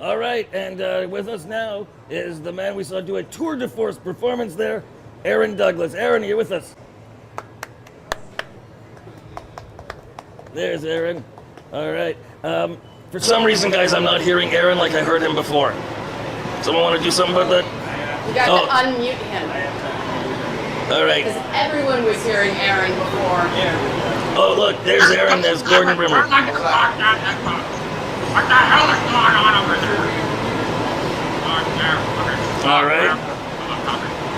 All right, and with us now is the man we saw do a tour de force performance there, Aaron Douglas. Aaron, are you with us? There's Aaron. All right. For some reason, guys, I'm not hearing Aaron like I heard him before. Someone want to do something about that? You got to unmute him. All right. Because everyone was hearing Aaron before. Oh, look, there's Aaron. There's Gordon Rimmer. What the hell is going on over there? All right.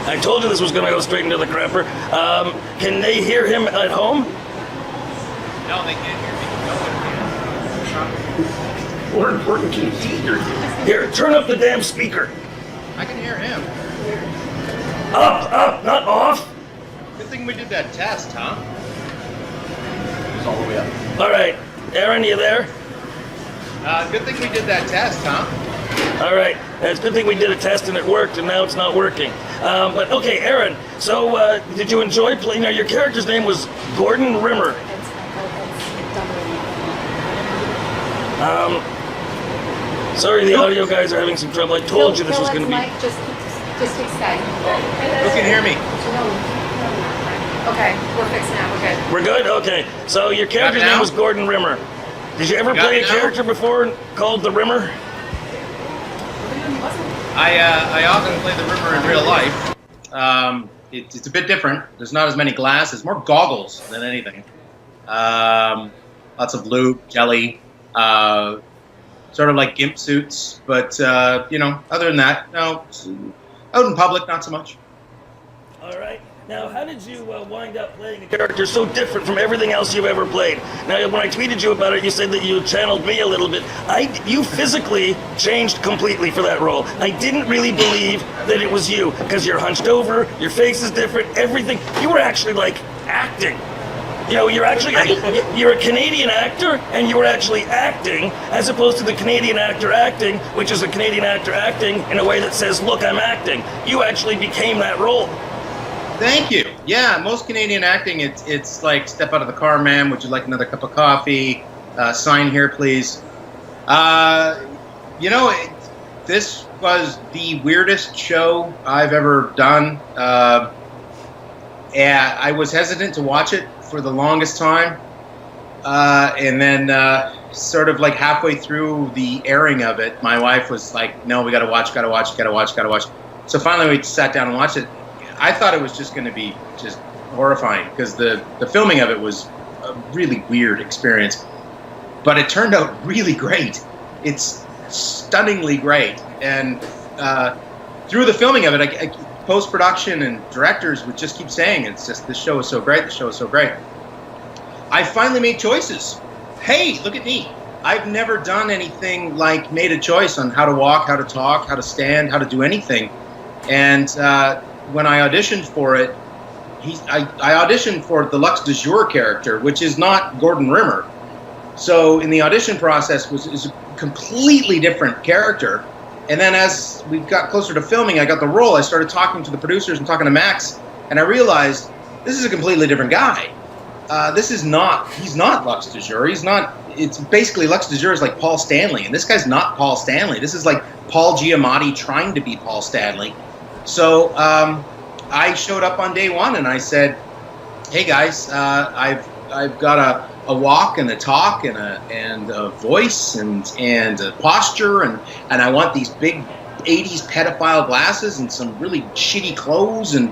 I told you this was going to go straight into the crapper. Can they hear him at home? No, they can't hear me. No one can. More important, can you hear you? Here, turn up the damn speaker. I can hear him. Up, not off. Good thing we did that test, huh? It's all the way up. All right, Aaron, you there? Good thing we did that test, huh? All right, it's a good thing we did a test and it worked, and now it's not working. But okay, Aaron. So did you enjoy playing? Now your character's name was Gordon Rimmer. Sorry, the audio guys are having some trouble. I told you this was going to be. Mike, just take Skype. Who can hear me? Okay, we're fixed now. We're good. We're good? Okay. So your character's Got it name now? was Gordon Rimmer. Did you ever Got play it a now? character before called the Rimmer? I often play the Rimmer in real life. It's a bit different. There's not as many glasses, more goggles than anything. Lots of lube, jelly, sort of like gimp suits. But, other than that, no. Out in public, not so much. All right. Now, how did you wind up playing a character so different from everything else you've ever played? Now, when I tweeted you about it, you said that you channeled me a little bit. You physically changed completely for that role. I didn't really believe that it was you, because you're hunched over, your face is different, everything. You were actually, like, acting. You know, you're a Canadian actor, and you were actually acting, as opposed to the Canadian actor acting, which is a Canadian actor acting in a way that says, look, I'm acting. You actually became that role. Thank you. Yeah, most Canadian acting, it's like step out of the car, ma'am. Would you like another cup of coffee? Sign here, please. This was the weirdest show I've ever done. And I was hesitant to watch it for the longest time. And then sort of like halfway through the airing of it, my wife was like, no, we gotta watch. So finally we sat down and watched it. I thought it was just going to be just horrifying because the filming of it was a really weird experience. But it turned out really great. It's stunningly great. And through the filming of it, post-production and directors would just keep saying, it's just, this show is so great, this show is so great. I finally made choices. Hey, look at me. I've never done anything like made a choice on how to walk, how to talk, how to stand, how to do anything. And when I auditioned for it, I auditioned for the Lux de Jour character, which is not Gordon Rimmer. So in the audition process is a completely different character. And then as we got closer to filming, I got the role. I started talking to the producers and talking to Max, and I realized this is a completely different guy. He's not Lux de Jour. It's basically Lux de Jour is like Paul Stanley, and this guy's not Paul Stanley. This is like Paul Giamatti trying to be Paul Stanley. So I showed up on day one and I said, "Hey guys, I've got a walk and a talk and a voice and a posture and I want these big '80s pedophile glasses and some really shitty clothes and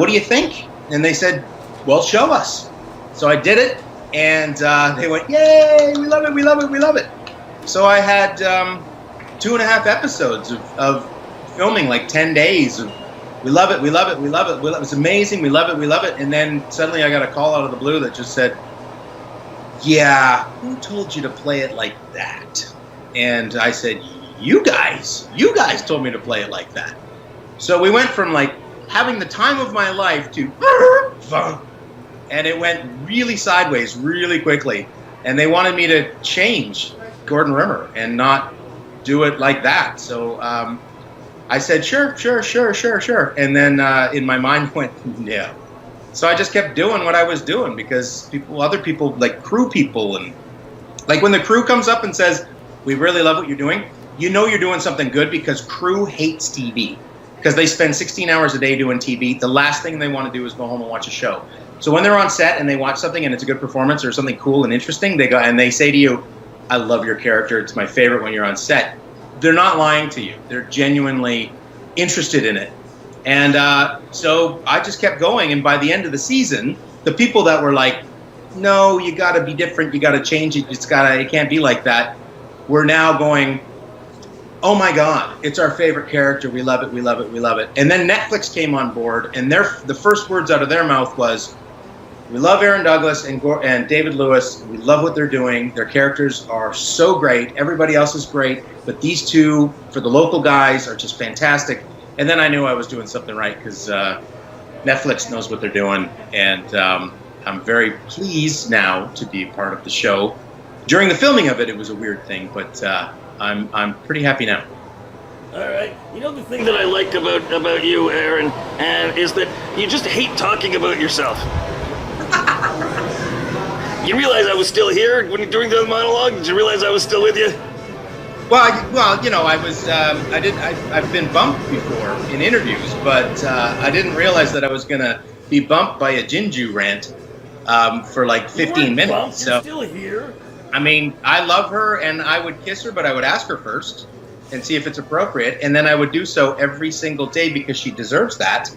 what do you think?" And they said, "Well, show us." So I did it, and they went, "Yay! We love it! We love it! We love it!" So I had 2.5 episodes of filming, like 10 days of we love it, we love it, we love it, it's amazing, we love it, we love it. And then suddenly I got a call out of the blue that just said, "Yeah, who told you to play it like that?" And I said, you guys told me to play it like that." So we went from like having the time of my life to and it went really sideways really quickly. And they wanted me to change Gordon Rimmer and not do it like that. So I said, sure. And then in my mind went, no. So I just kept doing what I was doing because other people, like crew people, and like when the crew comes up and says, "We really love what you're doing," you know you're doing something good because crew hates TV. Because they spend 16 hours a day doing TV. The last thing they want to do is go home and watch a show. So when they're on set and they watch something and it's a good performance or something cool and interesting, they go and they say to you, I love your character. It's my favorite when you're on set. They're not lying to you. They're genuinely interested in it. And so I just kept going. And by the end of the season, the people that were like, no, you got to be different. You got to change it. It can't be like that. We're now going, oh my God, it's our favorite character. We love it. We love it. We love it. And then Netflix came on board, and the first words out of their mouth was, we love Aaron Douglas and David Lewis. We love what they're doing. Their characters are so great. Everybody else is great, but these two, for the local guys, are just fantastic. And then I knew I was doing something right because Netflix knows what they're doing, and I'm very pleased now to be a part of the show. During the filming of it, it was a weird thing, but I'm pretty happy now. All right. You know the thing that I liked about you, Aaron, and is that you just hate talking about yourself. You realize I was still here during the monologue? Did you realize I was still with you? Well, you know, I was. I've been bumped before in interviews, but I didn't realize that I was gonna be bumped by a Jinju rant for like 15 minutes. Bumped. So You're still here. I mean, I love her, and I would kiss her, but I would ask her first and see if it's appropriate, and then I would do so every single day because she deserves that.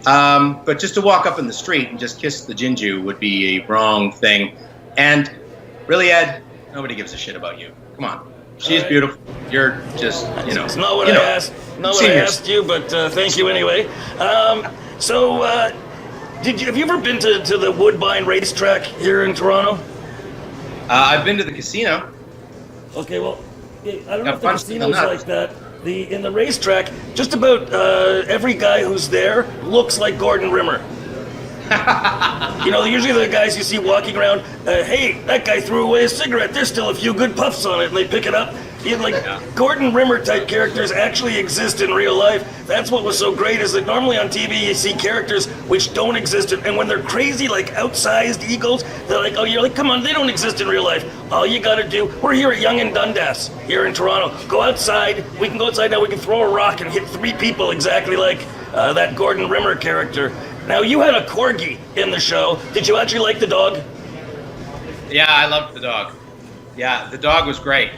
But just to walk up in the street and just kiss the Jinju would be a wrong thing. And really, Ed, nobody gives a shit about you. Come on. She's beautiful. You're just, you know. It's not what I asked. Not what I asked you, but thank you anyway. Have you ever been to the Woodbine racetrack here in Toronto? I've been to the casino. Okay, well, I don't know if the punched in the casino's nuts. like that. In the racetrack, just about every guy who's there looks like Gordon Rimmer. You know, usually the guys you see walking around, hey, that guy threw away a cigarette. There's still a few good puffs on it, and they pick it up. Gordon Rimmer type characters actually exist in real life. That's what was so great, is that normally on TV you see characters which don't exist, and when they're crazy, like outsized egos, they're like, oh, you're like, come on, they don't exist in real life. All you gotta do, we're here at Yonge and Dundas, here in Toronto. Go outside, we can go outside now, we can throw a rock and hit 3 people exactly like that Gordon Rimmer character. Now, you had a corgi in the show. Did you actually like the dog? Yeah, I loved the dog. Yeah, the dog was great.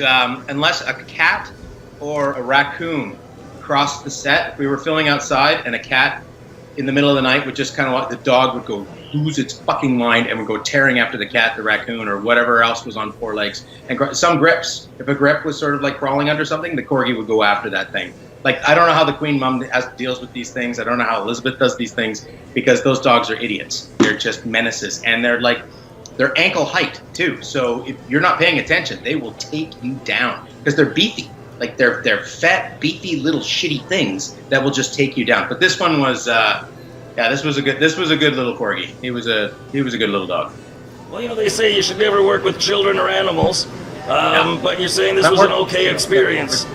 Unless a cat or a raccoon crossed the set, we were filming outside, and a cat in the middle of the night would just kind of, the dog would go lose its fucking mind and would go tearing after the cat, the raccoon, or whatever else was on 4 legs. And some grips, if a grip was sort of like crawling under something, the corgi would go after that thing. Like, I don't know how the Queen Mum deals with these things. I don't know how Elizabeth does these things, because those dogs are idiots. They're just menaces, and they're ankle height too. So if you're not paying attention, they will take you down because they're beefy. Like they're fat, beefy little shitty things that will just take you down. But this one was, this was a good little corgi. He was a good little dog. Well, you know, they say you should never work with children or animals, but you're saying this was an okay experience.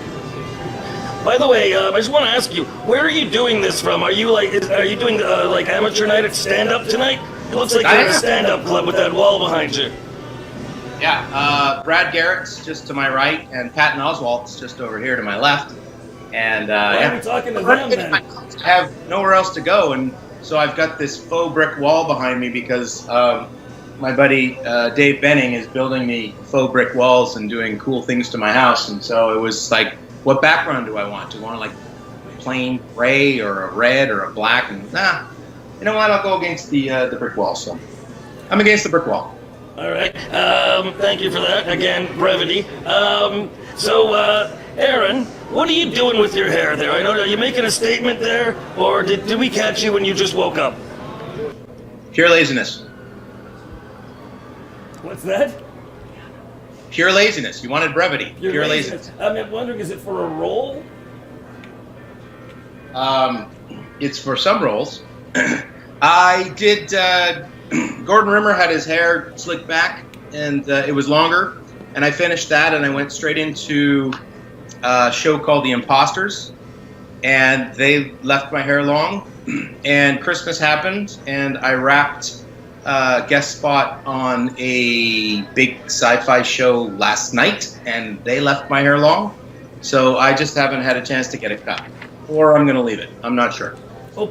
By the way, I just want to ask you, where are you doing this from? Are you doing like amateur night at stand-up tonight? It looks like you're in a stand-up club with that wall behind you. Yeah, Brad Garrett's just to my right, and Patton Oswalt's just over here to my left. And Why are we talking to them then? I have nowhere else to go, and so I've got this faux brick wall behind me because my buddy Dave Benning is building me faux brick walls and doing cool things to my house. And so it was like, what background do I want? Do I want like plain gray or a red or a black? And you know what? I'll go against the brick wall. So I'm against the brick wall. All right. Thank you for that. Again, brevity. Aaron, what are you doing with your hair there? I know, are you making a statement there, or did we catch you when you just woke up? Pure laziness. What's that? Pure laziness. You wanted brevity. Pure laziness. I'm wondering, is it for a role? It's for some roles. I did. Gordon Rimmer had his hair slicked back, and it was longer. And I finished that, and I went straight into a show called The Imposters, and they left my hair long. And Christmas happened, and I wrapped guest spot on a big sci-fi show last night, and they left my hair long. So I just haven't had a chance to get it cut. Or I'm going to leave it. I'm not sure. Oh,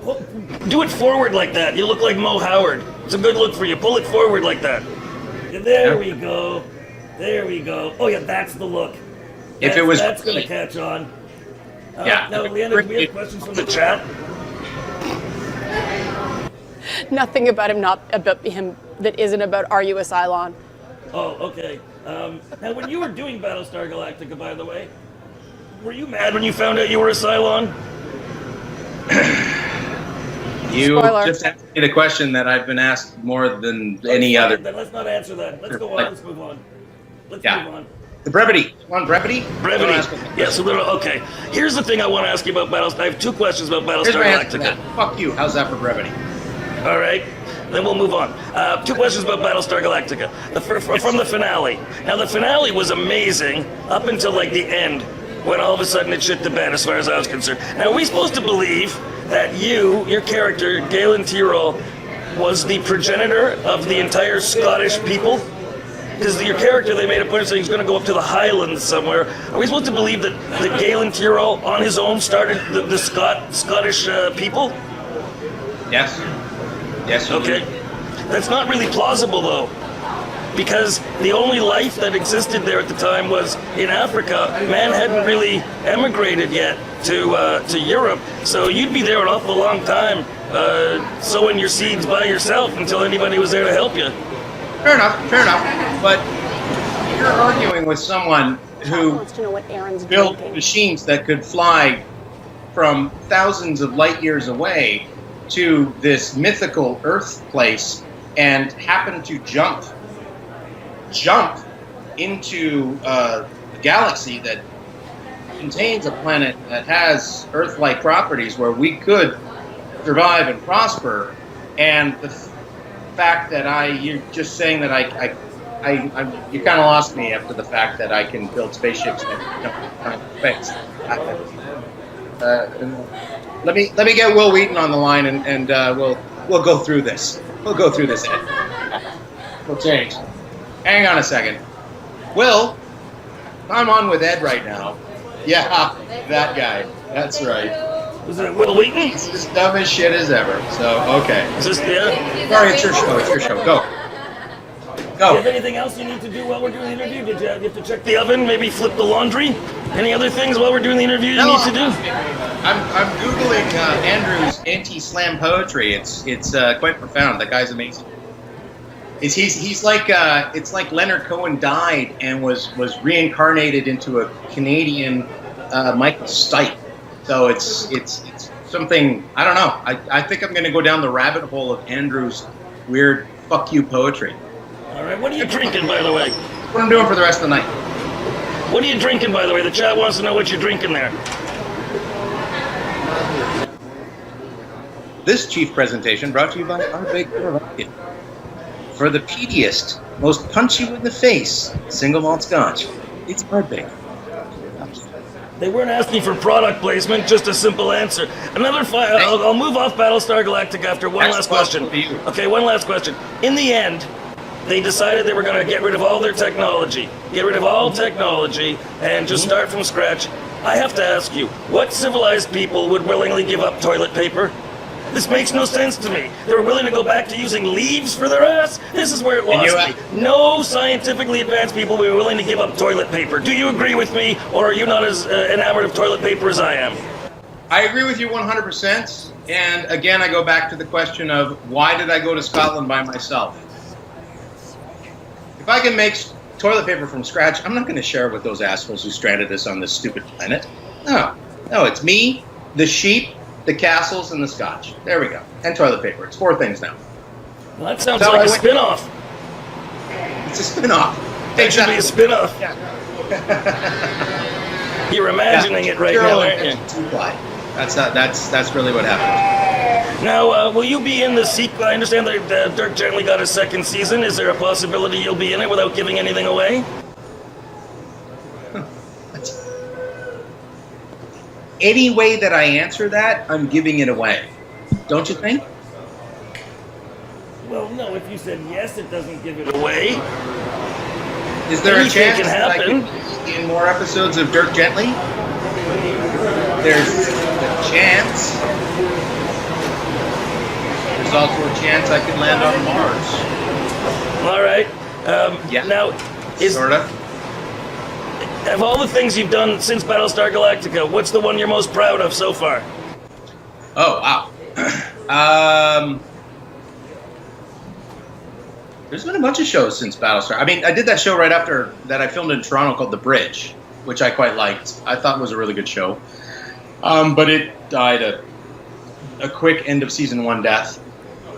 do it forward like that. You look like Mo Howard. It's a good look for you. Pull it forward like that. Yeah, there we go. There we go. Oh yeah, that's the look. If it was, that's going to catch on. Yeah. Now, Leanna, do we have questions from the chat? Nothing about him, not about him, that isn't about Are You a Cylon? Oh, okay. Now, when you were doing Battlestar Galactica, by the way, were you mad when you found out you were a Cylon? You Spoiler. just asked me the question that I've been asked more than any other. Then let's not answer that. Let's go on. Let's move on. Let's Yeah. move on. The brevity. Want brevity? Brevity. Don't ask me. Yeah, so okay. Here's the thing I want to ask you about Battlestar. I have two questions about Here's Battlestar my answer to Galactica. that. Fuck you. How's that for brevity? All right, then we'll move on. Two questions about Battlestar Galactica. From the finale. Now, the finale was amazing up until like the end, when all of a sudden it shit the bed, as far as I was concerned. Now, are we supposed to believe that your character, Galen Tyrol, was the progenitor of the entire Scottish people? Because your character, they made a point of saying he's going to go up to the Highlands somewhere. Are we supposed to believe that Galen Tyrol, on his own, started the Scottish people? Yes. Yes. you Okay. do. That's not really plausible, though, because the only life that existed there at the time was in Africa. Man hadn't really emigrated yet to Europe, so you'd be there an awful long time sowing your seeds by yourself until anybody was there to help you. Fair enough. Fair enough. But you're arguing with someone who Wants to know what Aaron's built drinking. machines that could fly from thousands of light years away to this mythical Earth place and happened to jump into a galaxy that contains a planet that has Earth-like properties where we could survive and prosper. And the fact that you're just saying that you kind of lost me after the fact that I can build spaceships that don't space. Let me get Will Wheaton on the line and we'll go through this. We'll go through this, Ed. We'll change. Hang on a second. Will, I'm on with Ed right now. Yeah, that guy. That's right. Was that Will Wheaton? He's as dumb as shit as ever. So, okay. Is this yeah? Sorry, it's your show. It's your show. Go. Do you have Go. anything else you need to do while we're doing the interview? Did you have to check the oven? Maybe flip the laundry? Any other things while we're doing the interview you need to do? I'm googling Andrew's anti-slam poetry. It's quite profound. That guy's amazing. He's like it's like Leonard Cohen died and was reincarnated into a Canadian Michael Stipe. So it's something, I don't know. I think I'm going to go down the rabbit hole of Andrew's weird fuck you poetry. All right, what are you drinking, by the way? What I'm doing for the rest of the night. What are you drinking, by the way? The chat wants to know what you're drinking there. This chief presentation brought to you by Ardbeg Caravaggio. For the peatiest, most punch you in the face single malt scotch, it's Ardbeg. They weren't asking for product placement, just a simple answer. I'll move off Battlestar Galactica after one last question. Okay, one last question. In the end, they decided they were going to get rid of all their technology, and just start from scratch. I have to ask you, what civilized people would willingly give up toilet paper? This makes no sense to me. They were willing to go back to using leaves for their ass? This is where it lost me. No scientifically advanced people were willing to give up toilet paper. Do you agree with me, or are you not as enamored of toilet paper as I am? I agree with you 100%. And again, I go back to the question of why did I go to Scotland by myself? If I can make toilet paper from scratch, I'm not going to share it with those assholes who stranded us on this stupid planet. No, it's me, the sheep, the castles, and the scotch. There we go. And toilet paper. It's 4 things now. Well, that sounds like a spin-off. It's a spin-off. That should be a spin-off. Yeah. You're imagining it right now, aren't you? That's really what happened. Now, will you be in the sequel? I understand that Dirk Gently got a second season. Is there a possibility you'll be in it without giving anything away? Any way that I answer that, I'm giving it away. Don't you think? Well, no. if you said yes, it doesn't give it away. Is there a Anything chance can that I happen. could be in more episodes of Dirk Gently? There's a chance. There's also a chance I could land on Mars. All right. Yeah. Now, Sorta. of all the things you've done since Battlestar Galactica, what's the one you're most proud of so far? Oh, wow. There's been a bunch of shows since Battlestar. I mean, I did that show right after that I filmed in Toronto called The Bridge, which I quite liked. I thought was a really good show. But it died a quick end of season 1 death,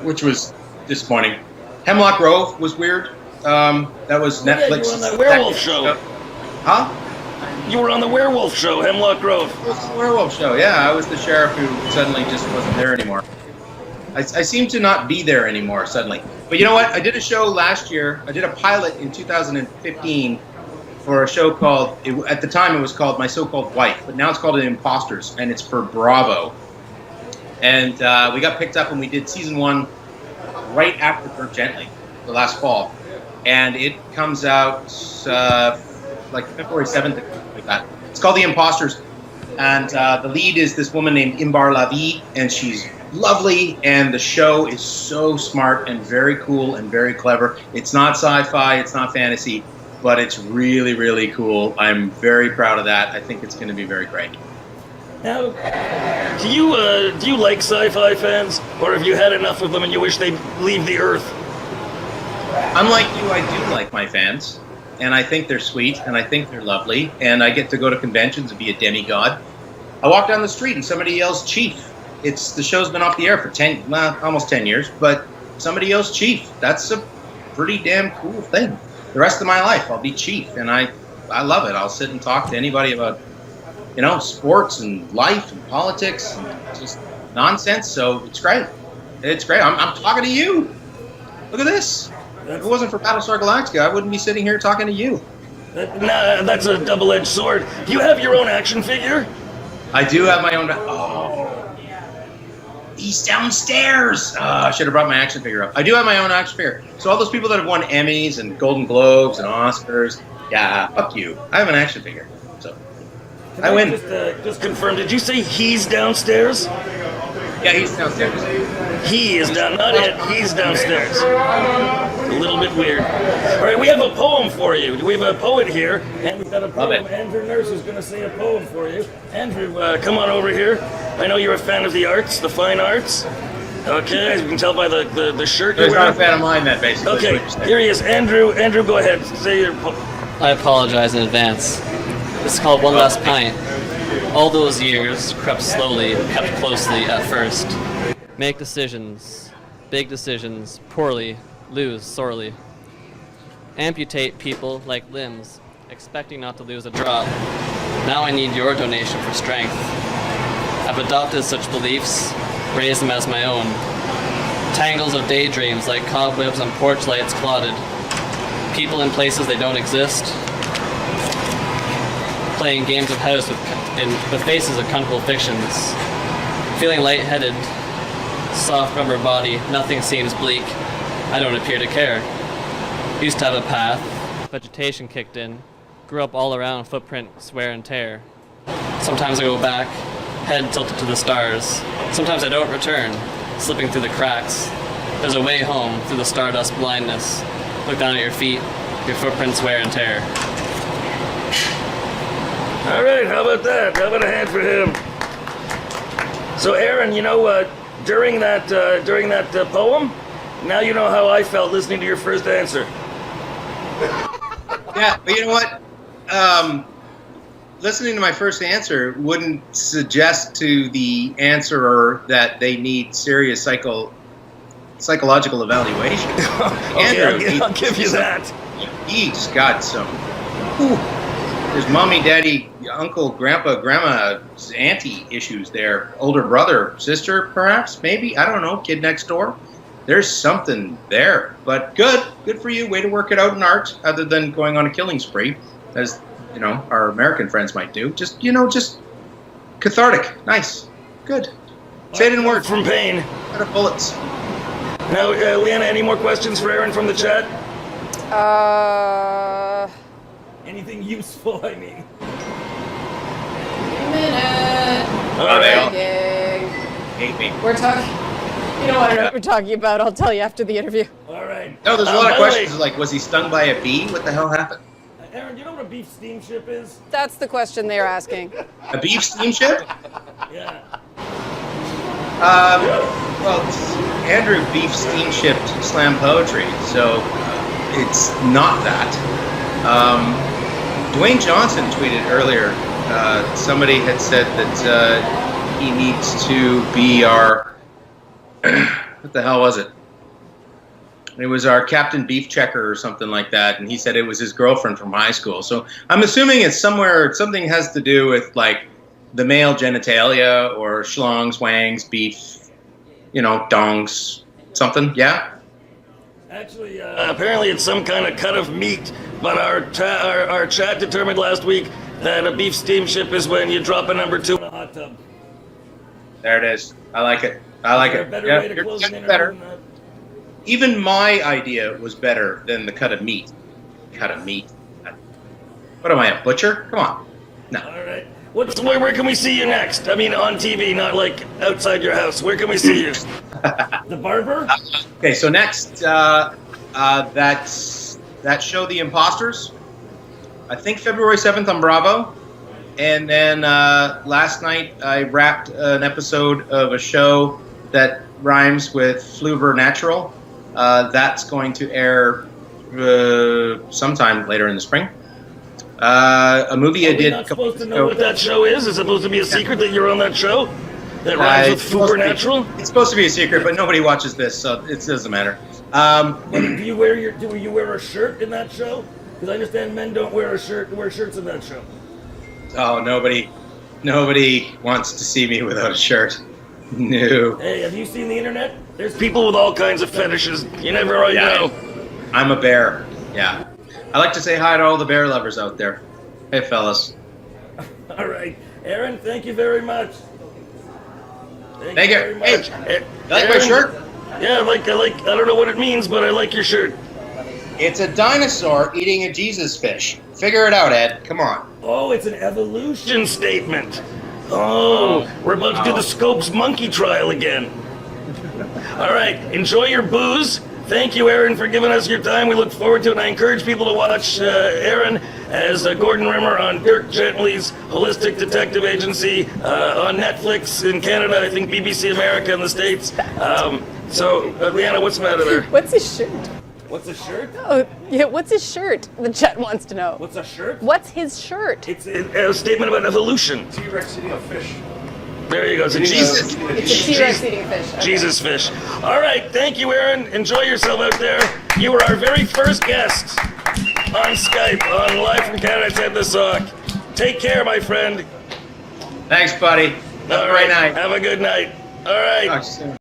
which was disappointing. Hemlock Grove was weird. That was Yeah, Netflix. you were on that werewolf show. Huh? You were on the werewolf show, Hemlock Grove. It was the werewolf show. Yeah, I was the sheriff who suddenly just wasn't there anymore. I seem to not be there anymore suddenly. But you know what? I did a show last year. I did a pilot in 2015 for a show called, at the time it was called My So-Called Wife, but now it's called Imposters, and it's for Bravo. And we got picked up and we did season 1 right after Dirk Gently, the last fall. And it comes out like February 7th, like that. It's called The Imposters. And the lead is this woman named Imbar Lavi, and she's lovely, and the show is so smart and very cool and very clever. It's not sci-fi, it's not fantasy, but it's really, really cool. I'm very proud of that. I think it's going to be very great. Now, do you like sci-fi fans, or have you had enough of them and you wish they'd leave the Earth? Unlike you, I do like my fans, and I think they're sweet, and I think they're lovely, and I get to go to conventions and be a demigod. I walk down the street and somebody yells "Chief." The show's been off the air for almost 10 years, but somebody yells "Chief." That's a pretty damn cool thing. The rest of my life, I'll be Chief, and I love it. I'll sit and talk to anybody about, sports and life and politics and just nonsense. So it's great. It's great. I'm talking to you. Look at this. If it wasn't for Battlestar Galactica, I wouldn't be sitting here talking to you. Nah, that's a double-edged sword. Do you have your own action figure? I do have my own. Oh, he's downstairs. I should have brought my action figure up. I do have my own action figure. So all those people that have won Emmys and Golden Globes and Oscars, yeah, fuck you. I have an action figure. So I win. Just confirm. Did you say he's downstairs? Yeah, he's downstairs. He is down, not it. He's downstairs. A little bit weird. All right, we have a poem for you. We have a poet here, and we've got a poem. Love it. Andrew Nurse is going to say a poem for you. Andrew, come on over here. I know you're a fan of the arts, the fine arts. Okay, as you can tell by the shirt you're He's not a wearing. fan of mine, then, basically. is Okay, what you're saying. here he is. Andrew, go ahead. Say your poem. I apologize in advance. This is called One Last Pint. All those years crept slowly, kept closely at first. Make decisions, big decisions, poorly, lose sorely. Amputate people like limbs, expecting not to lose a drop. Now I need your donation for strength. I've adopted such beliefs, raised them as my own. Tangles of daydreams like cobwebs on porch lights clotted. People in places they don't exist. Playing games of house in the faces of comfortable fictions. Feeling lightheaded, soft rubber body, nothing seems bleak. I don't appear to care. Used to have a path, vegetation kicked in, grew up all around footprints, wear and tear. Sometimes I go back, head tilted to the stars. Sometimes I don't return, slipping through the cracks. There's a way home through the stardust blindness. Look down at your feet, your footprints wear and tear. All right, how about that? How about a hand for him? So, Aaron, during that poem, now you know how I felt listening to your first answer. Yeah, but you know what? Listening to my first answer wouldn't suggest to the answerer that they need serious psychological evaluation. Okay, I'll give you that. He's got some. There's mommy, daddy, uncle, grandpa, grandma's auntie issues there. Older brother, sister, perhaps, maybe. I don't know. Kid next door. There's something there. But good for you. Way to work it out in art, other than going on a killing spree, as our American friends might do. Just cathartic. Nice. Good. Say it in words. From pain. Instead of bullets. Now, Leanna, any more questions for Aaron from the chat? Anything useful, I mean. Minute. All right. Breaking. Hate me. We're talking. You don't want to know what we're talking about. I'll tell you after the interview. All right. No, there's a By lot of the way, questions like, was he stung by a bee? What the hell happened? Aaron, do you know what a beef steamship is? That's the question they're asking. A beef steamship? Yeah. Well, Andrew beef steamshipped slam poetry, so it's not that. Dwayne Johnson tweeted earlier. Somebody had said that he needs to be our. What the hell was it? It was our Captain Beef Checker or something like that, and he said it was his girlfriend from high school. So I'm assuming it's something has to do with like the male genitalia or schlongs, wangs, beef, dongs, something. Yeah. Actually, apparently it's some kind of cut of meat, but our chat determined last week that a beef steamship is when you drop a number 2 in a hot tub. There it is. I like it. I like Is there it. a better Yeah, way to you're close getting an better. interview than that? Even my idea was better than the cut of meat. Cut of meat. What am I, a butcher? Come on. No. All right. Where can we see you next? I mean, on TV, not like outside your house. Where can we see you? The barber? Okay, so next, that's that show, The Imposters. I think February 7th on Bravo. And then last night I wrapped an episode of a show that rhymes with Fluvernatural. That's going to air sometime later in the spring. A movie I Are we did not a couple supposed to weeks know ago. what that show is? Is it supposed to be a secret that you're on that show? That rhymes with It's supposed to be- Supernatural? It's supposed to be a secret, but nobody watches this, so it doesn't matter. Do you wear a shirt in that show? Because I understand men don't wear shirts in that show. Oh, nobody wants to see me without a shirt. No. Hey, have you seen the internet? There's people with all kinds of fetishes. You never really know. I'm a bear. Yeah. I like to say hi to all the bear lovers out there. Hey, fellas. All right, Aaron. Thank you very much. Thank you. very Hey, much. you like my Aaron, shirt? Yeah, I don't know what it means, but I like your shirt. It's a dinosaur eating a Jesus fish. Figure it out, Ed. Come on. Oh, it's an evolution statement. Oh, we're about to do the Scopes monkey trial again. All right, enjoy your booze. Thank you, Aaron, for giving us your time. We look forward to it, and I encourage people to watch Aaron as Gordon Rimmer on Dirk Gently's Holistic Detective Agency on Netflix in Canada, I think BBC America in the States. Leanna, what's the matter there? What's his shirt? What's a shirt? Oh, yeah, what's his shirt? The chat wants to know. What's a shirt? What's his shirt? It's a statement about evolution. T-Rex eating a fish. There you go. It's a Jesus. It's a T-Rex eating fish. Okay. Jesus fish. All right, thank you, Aaron. Enjoy yourself out there. You were our very first guest on Skype on Live from Canada. Ted the Sock. Take care, my friend. Thanks, buddy. Have a great night. Have a good night. All right. Talk to you soon.